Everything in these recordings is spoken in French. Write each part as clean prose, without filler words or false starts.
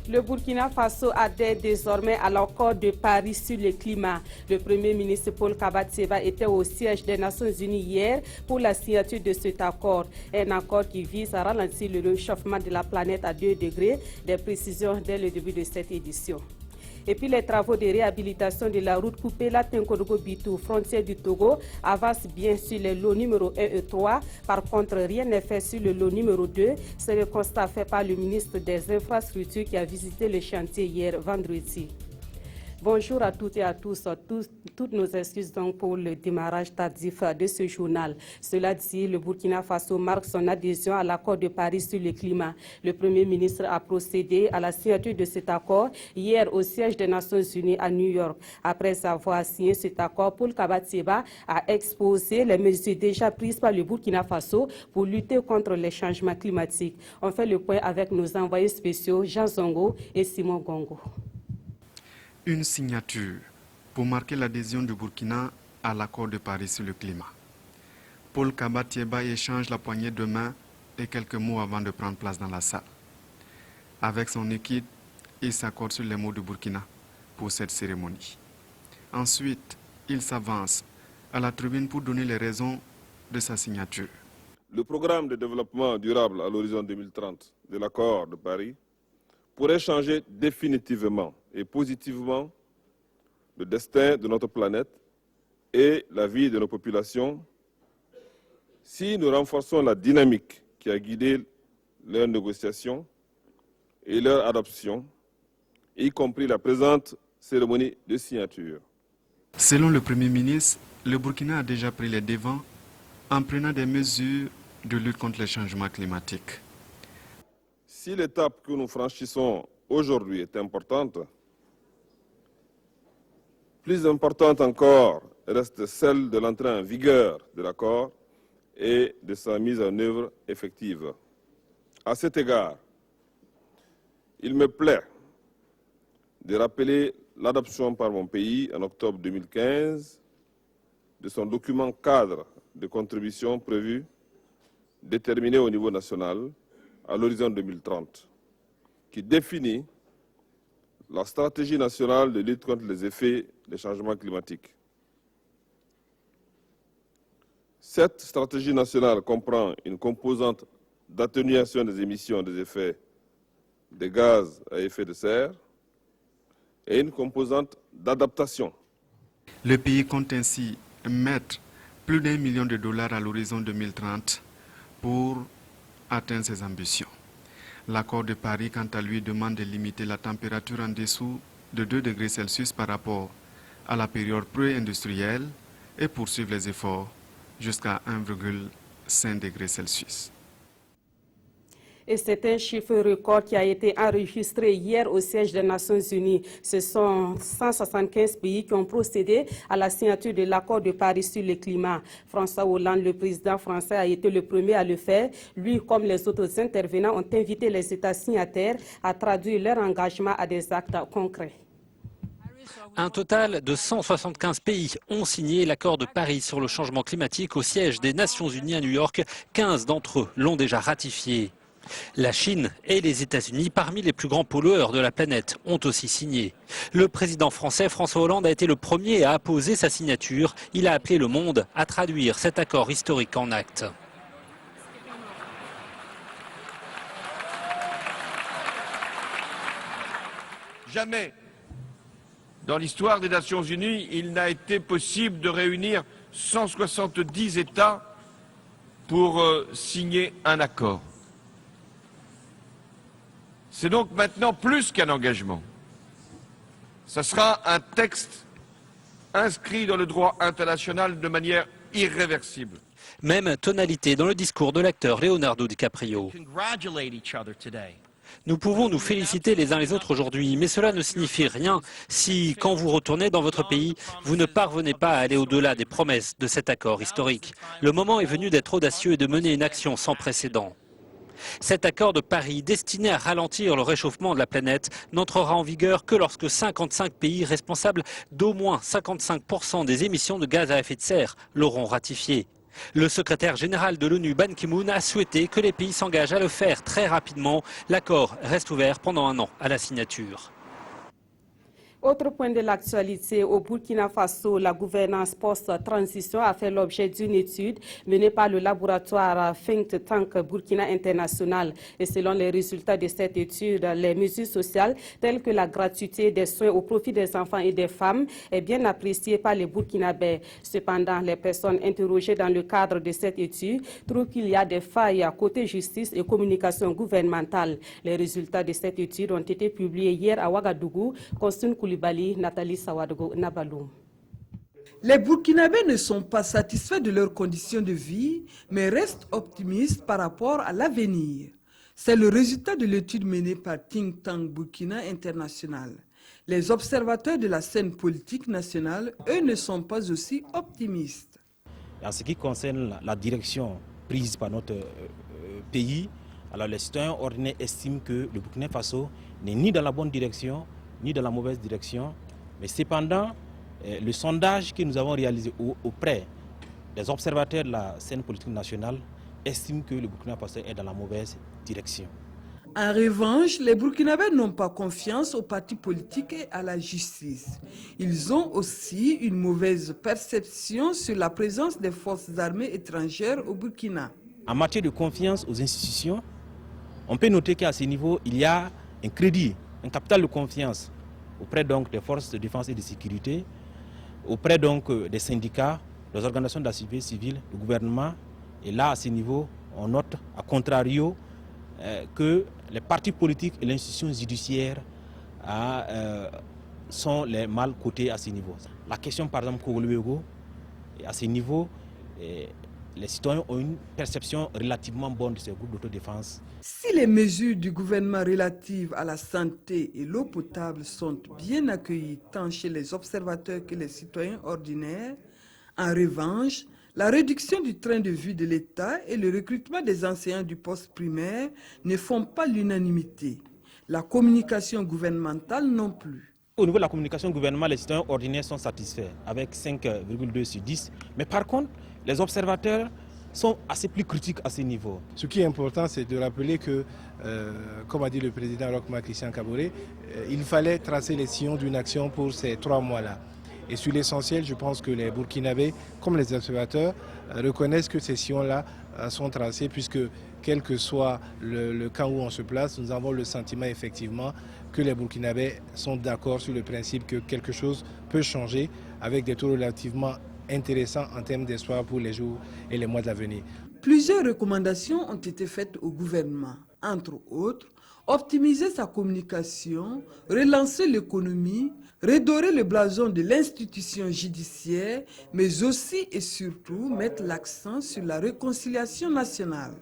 Le Burkina Faso adhère désormais à l'accord de Paris sur le climat. Le Premier ministre Paul Kabat-Seba était au siège des Nations Unies hier pour la signature de cet accord. Un accord qui vise à ralentir le réchauffement de la planète à 2 degrés. Des précisions dès le début de cette édition. Et puis les travaux de réhabilitation de la route Coupé-Latin-Kodogo-Bitou, frontière du Togo, avancent bien sur les lots numéro 1 et 3. Par contre, rien n'est fait sur le lot numéro 2. C'est le constat fait par le ministre des Infrastructures qui a visité le chantier hier vendredi. Bonjour à toutes et à tous. Toutes nos excuses donc pour le démarrage tardif de ce journal. Cela dit, le Burkina Faso marque son adhésion à l'accord de Paris sur le climat. Le Premier ministre a procédé à la signature de cet accord hier au siège des Nations Unies à New York. Après avoir signé cet accord, Paul Kabat-Seba a exposé les mesures déjà prises par le Burkina Faso pour lutter contre les changements climatiques. On fait le point avec nos envoyés spéciaux Jean Zongo et Simon Gongo. Une signature pour marquer l'adhésion du Burkina à l'accord de Paris sur le climat. Paul Kabat-Seba échange la poignée de main et quelques mots avant de prendre place dans la salle. Avec son équipe, il s'accorde sur les mots du Burkina pour cette cérémonie. Ensuite, il s'avance à la tribune pour donner les raisons de sa signature. Le programme de développement durable à l'horizon 2030 de l'accord de Paris pourrait changer définitivement et positivement le destin de notre planète et la vie de nos populations si nous renforçons la dynamique qui a guidé leurs négociations et leur adoption, y compris la présente cérémonie de signature. Selon le Premier ministre, le Burkina a déjà pris les devants en prenant des mesures de lutte contre les changements climatiques. Si l'étape que nous franchissons aujourd'hui est importante, plus importante encore reste celle de l'entrée en vigueur de l'accord et de sa mise en œuvre effective. À cet égard, il me plaît de rappeler l'adoption par mon pays en octobre 2015 de son document cadre de contribution prévu, déterminé au niveau national à l'horizon 2030, qui définit la stratégie nationale de lutte contre les effets des changements climatiques. Cette stratégie nationale comprend une composante d'atténuation des émissions des effets des gaz à effet de serre et une composante d'adaptation. Le pays compte ainsi mettre plus d'1 million de dollars à l'horizon 2030 pour atteindre ses ambitions. L'accord de Paris, quant à lui, demande de limiter la température en dessous de 2 degrés Celsius par rapport à la période pré-industrielle et poursuivre les efforts jusqu'à 1,5 degré Celsius. Et c'est un chiffre record qui a été enregistré hier au siège des Nations Unies. Ce sont 175 pays qui ont procédé à la signature de l'accord de Paris sur le climat. François Hollande, le président français, a été le premier à le faire. Lui, comme les autres intervenants, ont invité les États signataires à traduire leur engagement à des actes concrets. Un total de 175 pays ont signé l'accord de Paris sur le changement climatique au siège des Nations Unies à New York. 15 d'entre eux l'ont déjà ratifié. La Chine et les États-Unis, parmi les plus grands pollueurs de la planète, ont aussi signé. Le président français François Hollande a été le premier à apposer sa signature. Il a appelé le monde à traduire cet accord historique en actes. Jamais dans l'histoire des Nations Unies, il n'a été possible de réunir 170 États pour signer un accord. C'est donc maintenant plus qu'un engagement. Ce sera un texte inscrit dans le droit international de manière irréversible. Même tonalité dans le discours de l'acteur Leonardo DiCaprio. Nous pouvons nous féliciter les uns les autres aujourd'hui, mais cela ne signifie rien si, quand vous retournez dans votre pays, vous ne parvenez pas à aller au-delà des promesses de cet accord historique. Le moment est venu d'être audacieux et de mener une action sans précédent. Cet accord de Paris, destiné à ralentir le réchauffement de la planète, n'entrera en vigueur que lorsque 55 pays responsables d'au moins 55% des émissions de gaz à effet de serre l'auront ratifié. Le secrétaire général de l'ONU, Ban Ki-moon, a souhaité que les pays s'engagent à le faire très rapidement. L'accord reste ouvert pendant 1 an à la signature. Autre point de l'actualité, au Burkina Faso, la gouvernance post-transition a fait l'objet d'une étude menée par le laboratoire Think Tank Burkina International. Et selon les résultats de cette étude, les mesures sociales telles que la gratuité des soins au profit des enfants et des femmes est bien appréciée par les Burkinabés. Cependant, les personnes interrogées dans le cadre de cette étude trouvent qu'il y a des failles à côté justice et communication gouvernementale. Les résultats de cette étude ont été publiés hier à Ouagadougou. Nathalie Sawadogo Nabaloum. Les Burkinabés ne sont pas satisfaits de leurs conditions de vie, mais restent optimistes par rapport à l'avenir. C'est le résultat de l'étude menée par Think Tank Burkina International. Les observateurs de la scène politique nationale, eux, ne sont pas aussi optimistes. En ce qui concerne la direction prise par notre pays, alors les citoyens ordinaires estiment que le Burkina Faso n'est ni dans la bonne direction, ni dans la mauvaise direction, mais cependant, le sondage que nous avons réalisé auprès des observateurs de la scène politique nationale estime que le Burkina Faso est dans la mauvaise direction. En revanche, les Burkinabés n'ont pas confiance aux partis politiques et à la justice. Ils ont aussi une mauvaise perception sur la présence des forces armées étrangères au Burkina. En matière de confiance aux institutions, on peut noter qu'à ce niveau, il y a un crédit, un capital de confiance auprès donc des forces de défense et de sécurité, auprès donc des syndicats, des organisations de la société civile, du gouvernement. Et là, à ce niveau, on note, à contrario, que les partis politiques et l'institution judiciaire sont les mal cotés à ce niveau. La question, par exemple, Kogoluego, à ce niveau, les citoyens ont une perception relativement bonne de ces groupes d'autodéfense. Si les mesures du gouvernement relatives à la santé et l'eau potable sont bien accueillies tant chez les observateurs que les citoyens ordinaires, en revanche, la réduction du train de vie de l'État et le recrutement des enseignants du poste primaire ne font pas l'unanimité. La communication gouvernementale non plus. Au niveau de la communication gouvernementale, les citoyens ordinaires sont satisfaits avec 5,2 sur 10. Mais par contre, les observateurs sont assez plus critiques à ce niveau. Ce qui est important, c'est de rappeler que, comme a dit le président Rochma Christian Kaboré, il fallait tracer les sillons d'une action pour ces 3 mois-là. Et sur l'essentiel, je pense que les Burkinabés, comme les observateurs, reconnaissent que ces sillons-là sont tracés, puisque quel que soit le camp où on se place, nous avons le sentiment effectivement que les Burkinabés sont d'accord sur le principe que quelque chose peut changer avec des taux relativement intéressants en termes d'espoir pour les jours et les mois de l'avenir. Plusieurs recommandations ont été faites au gouvernement, entre autres, optimiser sa communication, relancer l'économie, redorer le blason de l'institution judiciaire, mais aussi et surtout mettre l'accent sur la réconciliation nationale.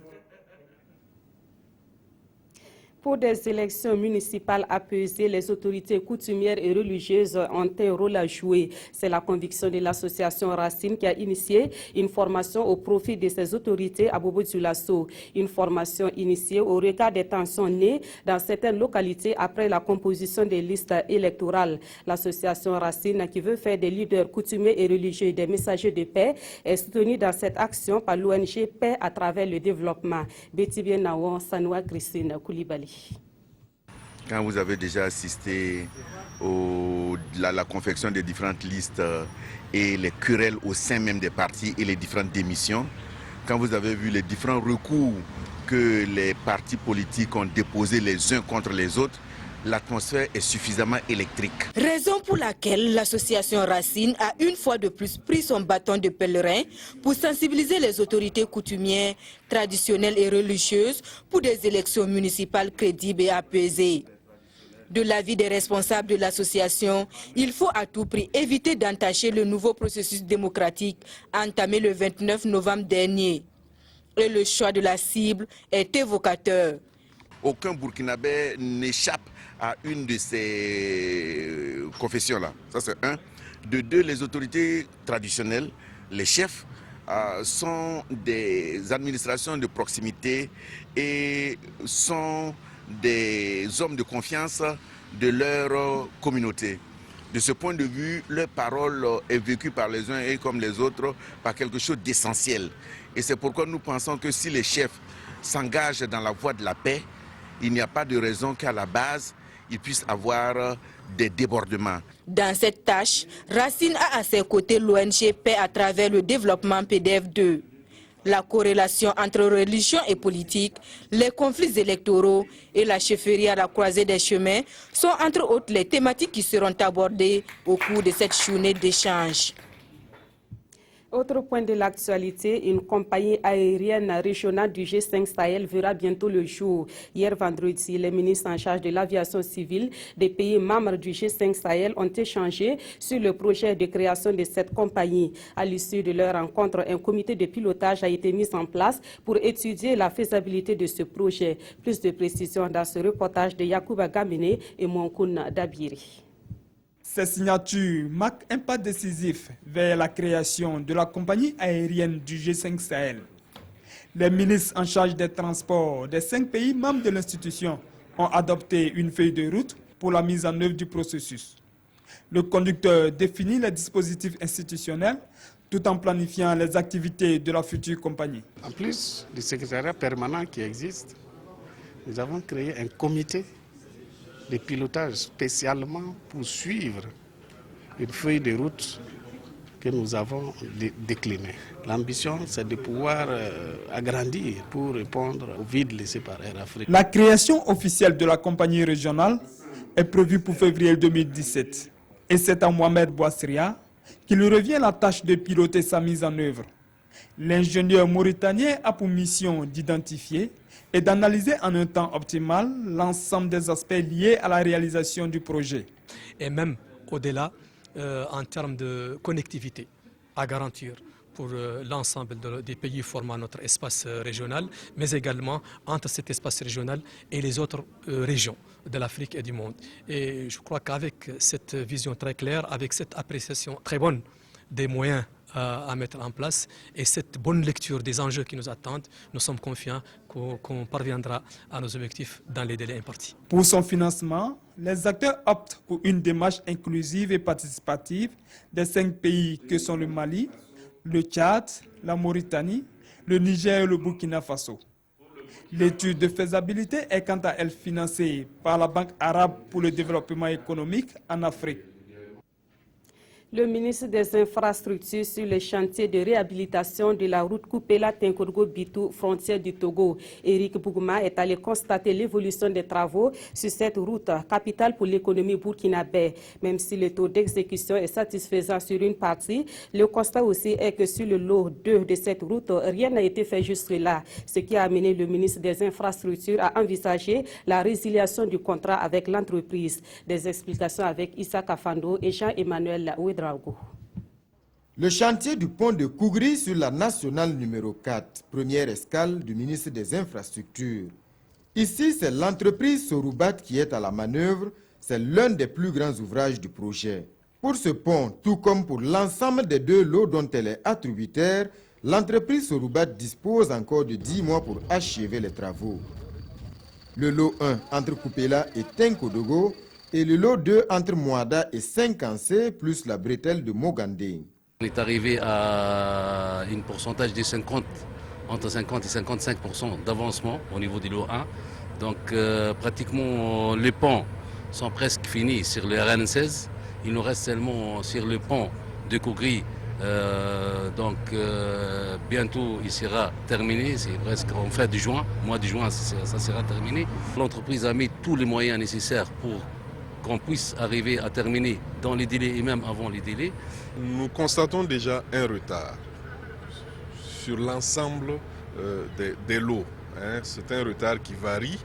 Pour des élections municipales apaisées, les autorités coutumières et religieuses ont un rôle à jouer. C'est la conviction de l'association Racine qui a initié une formation au profit de ces autorités à Bobo-Dioulasso. Une formation initiée au regard des tensions nées dans certaines localités après la composition des listes électorales. L'association Racine, qui veut faire des leaders coutumiers et religieux des messagers de paix, est soutenue dans cette action par l'ONG Paix à travers le développement. Betty Nawon, Sanoua Christine Koulibaly. Quand vous avez déjà assisté à la confection des différentes listes et les querelles au sein même des partis et les différentes démissions, quand vous avez vu les différents recours que les partis politiques ont déposés les uns contre les autres, l'atmosphère est suffisamment électrique. Raison pour laquelle l'association Racine a une fois de plus pris son bâton de pèlerin pour sensibiliser les autorités coutumières, traditionnelles et religieuses pour des élections municipales crédibles et apaisées. De l'avis des responsables de l'association, il faut à tout prix éviter d'entacher le nouveau processus démocratique entamé le 29 novembre dernier. Et le choix de la cible est évocateur. Aucun Burkinabé n'échappe à une de ces confessions-là. Ça, c'est un. De deux, les autorités traditionnelles, les chefs, sont des administrations de proximité et sont des hommes de confiance de leur communauté. De ce point de vue, leur parole est vécue par les uns et comme les autres par quelque chose d'essentiel. Et c'est pourquoi nous pensons que si les chefs s'engagent dans la voie de la paix, il n'y a pas de raison qu'à la base, ils puissent avoir des débordements. Dans cette tâche, Racine a à ses côtés l'ONG Paix à travers le développement PDF2. La corrélation entre religion et politique, les conflits électoraux et la chefferie à la croisée des chemins sont entre autres les thématiques qui seront abordées au cours de cette journée d'échange. Autre point de l'actualité, une compagnie aérienne régionale du G5 Sahel verra bientôt le jour. Hier vendredi, les ministres en charge de l'aviation civile des pays membres du G5 Sahel ont échangé sur le projet de création de cette compagnie. À l'issue de leur rencontre, un comité de pilotage a été mis en place pour étudier la faisabilité de ce projet. Plus de précisions dans ce reportage de Yacouba Gamene et Monkoun Dabiri. Ces signatures marquent un pas décisif vers la création de la compagnie aérienne du G5 Sahel. Les ministres en charge des transports des 5 pays membres de l'institution ont adopté une feuille de route pour la mise en œuvre du processus. Le conducteur définit les dispositifs institutionnels tout en planifiant les activités de la future compagnie. En plus du secrétariat permanent qui existe, nous avons créé un comité de pilotage spécialement pour suivre une feuille de route que nous avons déclinée. L'ambition, c'est de pouvoir agrandir pour répondre au vide laissé par Air Afrique. La création officielle de la compagnie régionale est prévue pour février 2017. Et c'est à Mohamed Bouassria qu'il revient la tâche de piloter sa mise en œuvre. L'ingénieur mauritanien a pour mission d'identifier et d'analyser en un temps optimal l'ensemble des aspects liés à la réalisation du projet. Et même au-delà, en termes de connectivité à garantir pour l'ensemble des pays formant notre espace régional, mais également entre cet espace régional et les autres régions de l'Afrique et du monde. Et je crois qu'avec cette vision très claire, avec cette appréciation très bonne des moyens à mettre en place et cette bonne lecture des enjeux qui nous attendent, nous sommes confiants qu'on parviendra à nos objectifs dans les délais impartis. Pour son financement, les acteurs optent pour une démarche inclusive et participative des 5 pays que sont le Mali, le Tchad, la Mauritanie, le Niger et le Burkina Faso. L'étude de faisabilité est quant à elle financée par la Banque arabe pour le développement économique en Afrique. Le ministre des Infrastructures sur le chantier de réhabilitation de la route Koupela-Tinkourgo-Bitou, frontière du Togo. Éric Bougouma est allé constater l'évolution des travaux sur cette route, capitale pour l'économie burkinabé. Même si le taux d'exécution est satisfaisant sur une partie, le constat aussi est que sur le lot 2 de cette route, rien n'a été fait jusque-là, ce qui a amené le ministre des Infrastructures à envisager la résiliation du contrat avec l'entreprise. Des explications avec Issa Kafando et Jean-Emmanuel Ouedraogo. Le chantier du pont de Kougri sur la nationale numéro 4, première escale du ministre des Infrastructures. Ici, c'est l'entreprise Soroubat qui est à la manœuvre. C'est l'un des plus grands ouvrages du projet. Pour ce pont, tout comme pour l'ensemble des 2 lots dont elle est attributaire, l'entreprise Soroubat dispose encore de 10 mois pour achever les travaux. Le lot 1 entre Koupela et Tinkodogo et le lot 2 entre Mouada et Saint-Cancé plus la bretelle de Mogandé. On est arrivé à un pourcentage de entre 50 et 55% d'avancement au niveau du lot 1. Donc pratiquement les ponts sont presque finis sur le RN16. Il nous reste seulement sur le pont de Kougri. Bientôt il sera terminé, c'est presque en fin de juin, mois de juin ça sera terminé. L'entreprise a mis tous les moyens nécessaires pour qu'on puisse arriver à terminer dans les délais et même avant les délais. Nous constatons déjà un retard sur l'ensemble des lots. C'est un retard qui varie.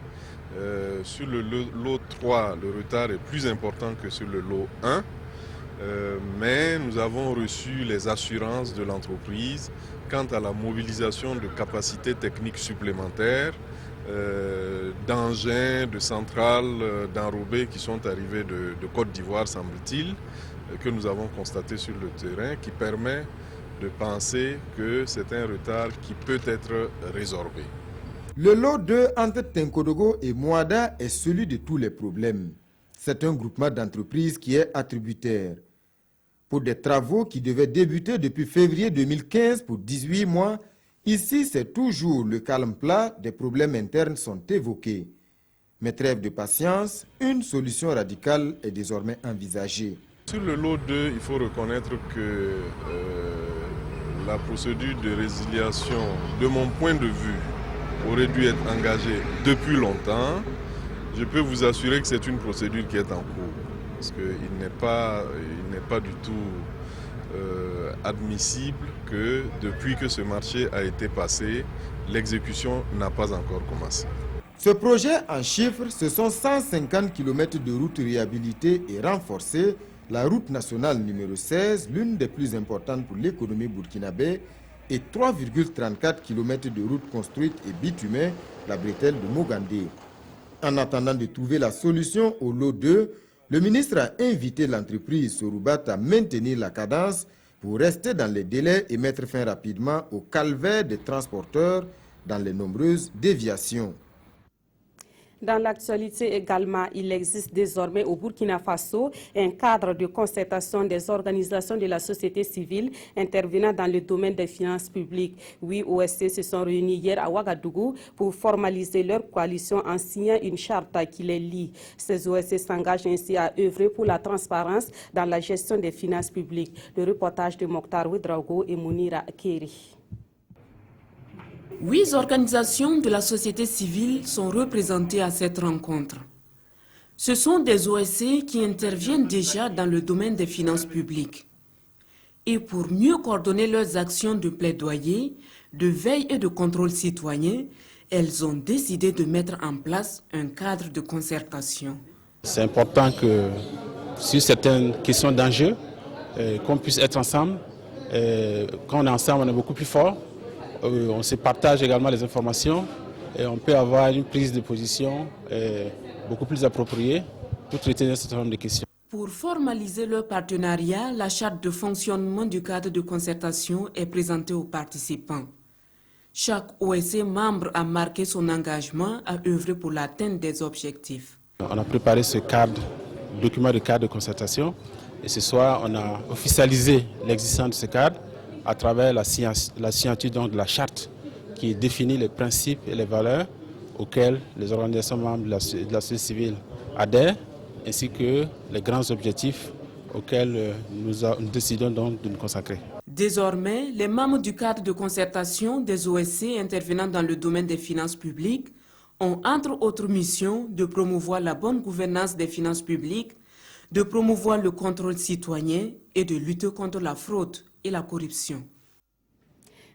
Sur le lot 3, le retard est plus important que sur le lot 1. Mais nous avons reçu les assurances de l'entreprise quant à la mobilisation de capacités techniques supplémentaires, d'engins, de centrales, d'enrobés qui sont arrivés de Côte d'Ivoire, semble-t-il, que nous avons constaté sur le terrain, qui permet de penser que c'est un retard qui peut être résorbé. Le lot 2 entre Tinkodogo et Mouada est celui de tous les problèmes. C'est un groupement d'entreprises qui est attributaire. Pour des travaux qui devaient débuter depuis février 2015 pour 18 mois, ici c'est toujours le calme plat, des problèmes internes sont évoqués. Mais trêve de patience, une solution radicale est désormais envisagée. Sur le lot 2, il faut reconnaître que la procédure de résiliation, de mon point de vue, aurait dû être engagée depuis longtemps. Je peux vous assurer que c'est une procédure qui est en cours. Parce qu'il n'est pas du tout admissible que depuis que ce marché a été passé, l'exécution n'a pas encore commencé. Ce projet en chiffres, ce sont 150 km de routes réhabilitées et renforcées, la route nationale numéro 16, l'une des plus importantes pour l'économie burkinabé, et 3,34 km de routes construites et bitumées, la bretelle de Mogandé. En attendant de trouver la solution au lot 2, le ministre a invité l'entreprise Soroubat à maintenir la cadence pour rester dans les délais et mettre fin rapidement au calvaire des transporteurs dans les nombreuses déviations. Dans l'actualité également, il existe désormais au Burkina Faso un cadre de concertation des organisations de la société civile intervenant dans le domaine des finances publiques. 8 OSC se sont réunis hier à Ouagadougou pour formaliser leur coalition en signant une charte qui les lie. Ces OSC s'engagent ainsi à œuvrer pour la transparence dans la gestion des finances publiques. Le reportage de Mokhtar Ouedraogo et Mounira Kéri. 8 organisations de la société civile sont représentées à cette rencontre. Ce sont des OSC qui interviennent déjà dans le domaine des finances publiques. Et pour mieux coordonner leurs actions de plaidoyer, de veille et de contrôle citoyen, elles ont décidé de mettre en place un cadre de concertation. C'est important que sur certaines questions d'enjeu, qu'on puisse être ensemble. Quand on est ensemble, on est beaucoup plus fort. On se partage également les informations et on peut avoir une prise de position beaucoup plus appropriée pour traiter un certain nombre de questions. Pour formaliser leur partenariat, la charte de fonctionnement du cadre de concertation est présentée aux participants. Chaque OSC membre a marqué son engagement à œuvrer pour l'atteinte des objectifs. On a préparé ce document de cadre de concertation et ce soir on a officialisé l'existence de ce cadre à travers la signature de la charte qui définit les principes et les valeurs auxquels les organisations membres de la société civile adhèrent, ainsi que les grands objectifs auxquels nous décidons donc de nous consacrer. Désormais, les membres du cadre de concertation des OSC intervenant dans le domaine des finances publiques ont entre autres missions de promouvoir la bonne gouvernance des finances publiques, de promouvoir le contrôle citoyen et de lutter contre la fraude et la corruption.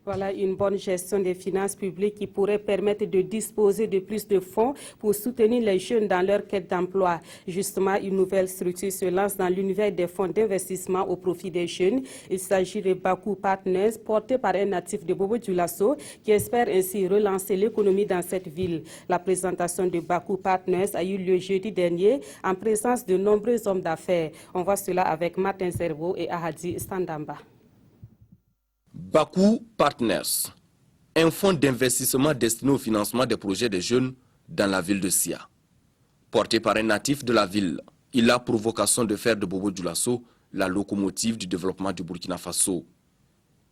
Voilà une bonne gestion des finances publiques qui pourrait permettre de disposer de plus de fonds pour soutenir les jeunes dans leur quête d'emploi. Justement, une nouvelle structure se lance dans l'univers des fonds d'investissement au profit des jeunes. Il s'agit de Baku Partners, porté par un natif de Bobo-Dioulasso, qui espère ainsi relancer l'économie dans cette ville. La présentation de Baku Partners a eu lieu jeudi dernier en présence de nombreux hommes d'affaires. On voit cela avec Martin Servo et Ahadi Standamba. Baku Partners, un fonds d'investissement destiné au financement des projets des jeunes dans la ville de Sia. Porté par un natif de la ville, il a pour vocation de faire de Bobo-Dioulasso la locomotive du développement du Burkina Faso.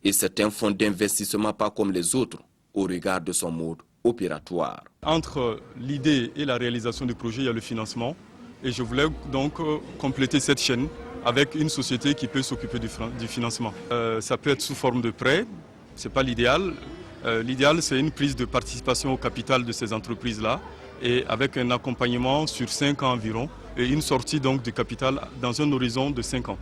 Et c'est un fonds d'investissement pas comme les autres au regard de son mode opératoire. Entre l'idée et la réalisation du projet, il y a le financement. Et je voulais donc compléter cette chaîne avec une société qui peut s'occuper du financement. Ça peut être sous forme de prêt, ce n'est pas l'idéal. L'idéal, c'est une prise de participation au capital de ces entreprises-là et avec un accompagnement sur 5 ans environ et une sortie donc du capital dans un horizon de 5 ans.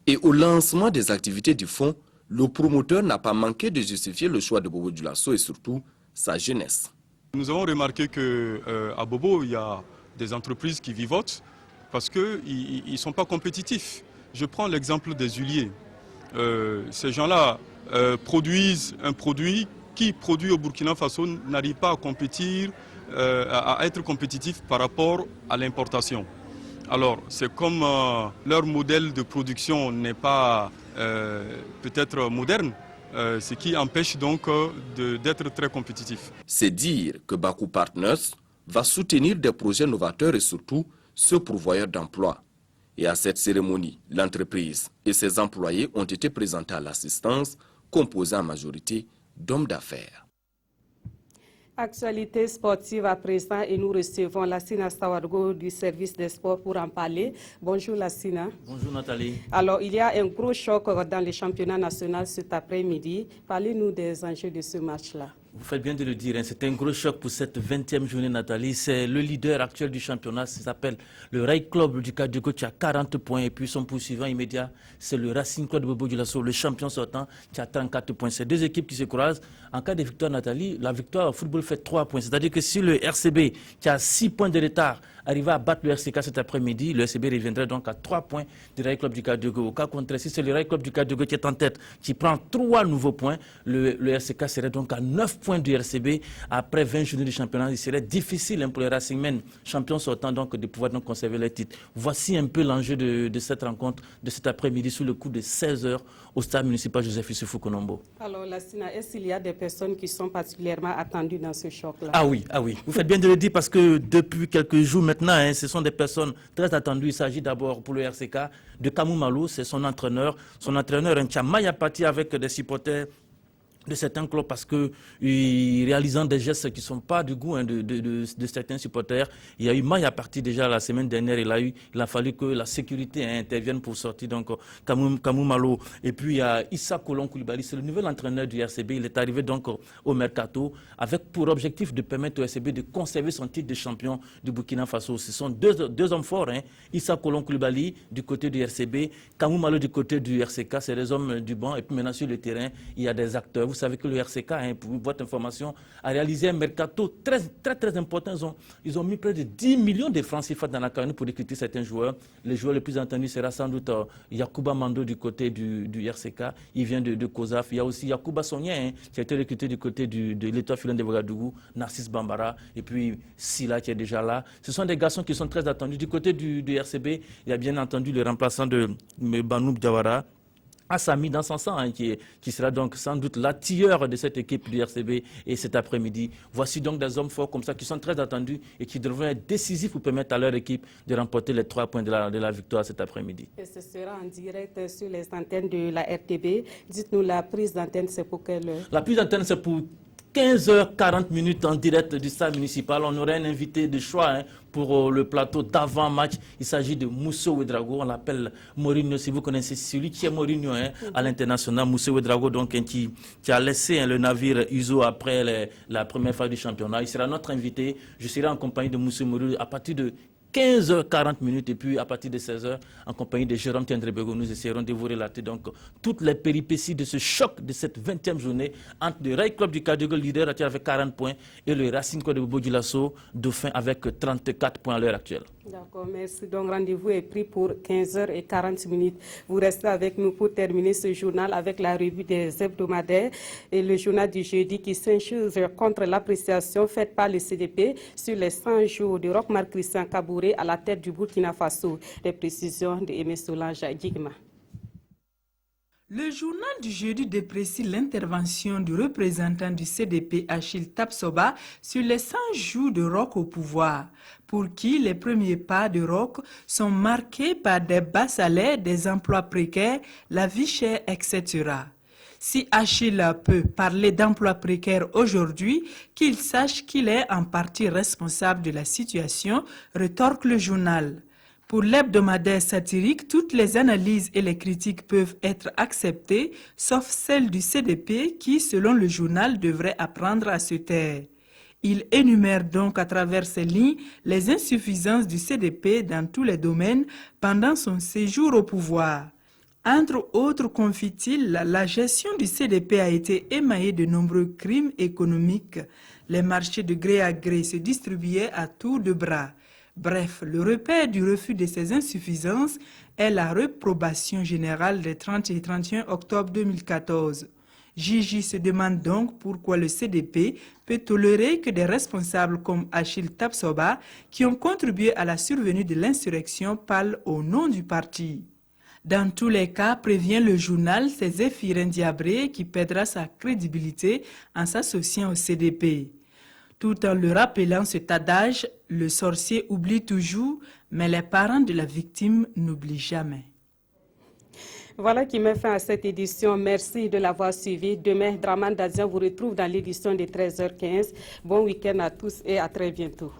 Et au lancement des activités du fonds, le promoteur n'a pas manqué de justifier le choix de Bobo-Dioulasso et surtout sa jeunesse. Nous avons remarqué qu'à Bobo, il y a des entreprises qui vivotent parce qu'ils ne sont pas compétitifs. Je prends l'exemple des huiliers. Ces gens-là produisent un produit qui, produit au Burkina Faso, n'arrive pas à compétir, à être compétitif par rapport à l'importation. Alors, c'est comme leur modèle de production n'est pas peut-être moderne, ce qui empêche donc d'être très compétitif. C'est dire que Baku Partners va soutenir des projets novateurs et surtout ce pourvoyeur d'emploi. Et à cette cérémonie, l'entreprise et ses employés ont été présentés à l'assistance, composée en majorité d'hommes d'affaires. Actualité sportive à présent et nous recevons Lassina Sawargo du service des sports pour en parler. Bonjour Lassina. Bonjour Nathalie. Alors il y a un gros choc dans les championnats nationaux cet après-midi. Parlez-nous des enjeux de ce match-là. Vous faites bien de le dire, hein. C'est un gros choc pour cette 20e journée, Nathalie. C'est le leader actuel du championnat, ça s'appelle le Ray Club du Kadiogo qui a 40 points. Et puis son poursuivant immédiat, c'est le Racing Club de Bobo Dioulasso, le champion sortant, qui a 34 points. C'est deux équipes qui se croisent. En cas de victoire, Nathalie, la victoire au football fait 3 points. C'est-à-dire que si le RCB, qui a 6 points de retard, arrivait à battre le RCK cet après-midi, le RCB reviendrait donc à 3 points du Ray Club du Kadiogo. Au cas contraire, si c'est le Ray Club du Kadiogo qui est en tête, qui prend 3 nouveaux points, le RCK serait donc à 9 points du RCB. Après 20 journées du championnat, il serait difficile pour les Racingmen, champions sortants, donc, de pouvoir donc conserver les titres. Voici un peu l'enjeu de cette rencontre de cet après-midi sous le coup de 16h au stade municipal Joseph Issoufou Konombo. Alors Lassina, est-ce qu'il y a des personnes qui sont particulièrement attendues dans ce choc-là? Ah oui. Vous faites bien de le dire parce que depuis quelques jours maintenant, hein, ce sont des personnes très attendues. Il s'agit d'abord pour le RCK de Kamou Malo, c'est son entraîneur. Son entraîneur, un Tchamaï, parti avec des supporters de certains clubs parce que réalisant des gestes qui ne sont pas du goût de certains supporters. Il y a eu maille à partir déjà la semaine dernière. Il a fallu que la sécurité intervienne pour sortir donc Kamou Malo. Et puis il y a Issa Kolon Koulibaly, c'est le nouvel entraîneur du RCB. Il est arrivé donc au Mercato avec pour objectif de permettre au RCB de conserver son titre de champion du Burkina Faso. Ce sont deux hommes forts, hein. Issa Kolon Koulibaly du côté du RCB, Kamou Malo du côté du RCK, c'est les hommes du banc. Et puis maintenant sur le terrain, il y a des acteurs. Vous savez que le RCK, hein, pour votre information, a réalisé un mercato très important. Ils ont mis près de 10 millions de francs CFA dans la carrière pour recruter certains joueurs. Les joueurs les plus entendus sera sans doute Yacouba Mando du côté du RCK. Il vient de COSAF. Il y a aussi Yacouba Sonien, hein, qui a été recruté du côté de l'Étoile filante de Ouagadougou, Narcisse Bambara et puis Silla qui est déjà là. Ce sont des garçons qui sont très attendus. Du côté du RCB, il y a bien entendu le remplaçant de Banoub Diawara, Assami dans son sang, hein, qui sera donc sans doute l'artilleur de cette équipe du RCB et cet après-midi. Voici donc des hommes forts comme ça qui sont très attendus et qui devraient être décisifs pour permettre à leur équipe de remporter les 3 points de la victoire cet après-midi. Et ce sera en direct sur les antennes de la RTB. Dites-nous, la prise d'antenne, c'est pour quelle heure? La prise d'antenne, c'est pour 15h40 en direct du stade municipal. On aurait un invité de choix, hein, pour le plateau d'avant-match. Il s'agit de Mousso Ouedraogo, on l'appelle Mourinho, si vous connaissez, celui qui est Mourinho, hein, à l'international. Mousso Ouedraogo, donc, hein, qui a laissé, hein, le navire Uzo après la première phase du championnat. Il sera notre invité. Je serai en compagnie de Mousso Mourinho à partir de 15h40 et puis à partir de 16h, en compagnie de Jérôme Tiendrebego, nous essaierons de vous relater donc toutes les péripéties de ce choc de cette 20e journée entre le Ray Club du Kadiogo, leader actuel avec 40 points, et le Racing Club de Bobo Dioulasso, dauphin avec 34 points à l'heure actuelle. D'accord, merci. Donc rendez-vous est pris pour 15h40. Vous restez avec nous pour terminer ce journal avec la revue des hebdomadaires et le journal du jeudi qui s'insurge contre l'appréciation faite par le CDP sur les 100 jours de Roch-Marc Christian Kabouré à la tête du Burkina Faso. Les précisions de Aimé Solange Guigma. Le journal du jeudi déprécie l'intervention du représentant du CDP Achille Tapsoba sur les 100 jours de Roch au pouvoir, pour qui les premiers pas de Roch sont marqués par des bas salaires, des emplois précaires, la vie chère, etc. Si Achille peut parler d'emplois précaires aujourd'hui, qu'il sache qu'il est en partie responsable de la situation, rétorque le journal. Pour l'hebdomadaire satirique, toutes les analyses et les critiques peuvent être acceptées, sauf celle du CDP qui, selon le journal, devrait apprendre à se taire. Il énumère donc à travers ces lignes les insuffisances du CDP dans tous les domaines pendant son séjour au pouvoir. Entre autres, confie-t-il, la gestion du CDP a été émaillée de nombreux crimes économiques. Les marchés de gré à gré se distribuaient à tour de bras. Bref, le repère du refus de ces insuffisances est la réprobation générale des 30 et 31 octobre 2014. Gigi se demande donc pourquoi le CDP peut tolérer que des responsables comme Achille Tapsoba, qui ont contribué à la survenue de l'insurrection, parlent au nom du parti. Dans tous les cas, prévient le journal, c'est Zéphirin Diabré qui perdra sa crédibilité en s'associant au CDP. Tout en le rappelant cet adage, le sorcier oublie toujours, mais les parents de la victime n'oublient jamais. Voilà qui met fin à cette édition. Merci de l'avoir suivi. Demain, Draman Dazian vous retrouve dans l'édition de 13h15. Bon week-end à tous et à très bientôt.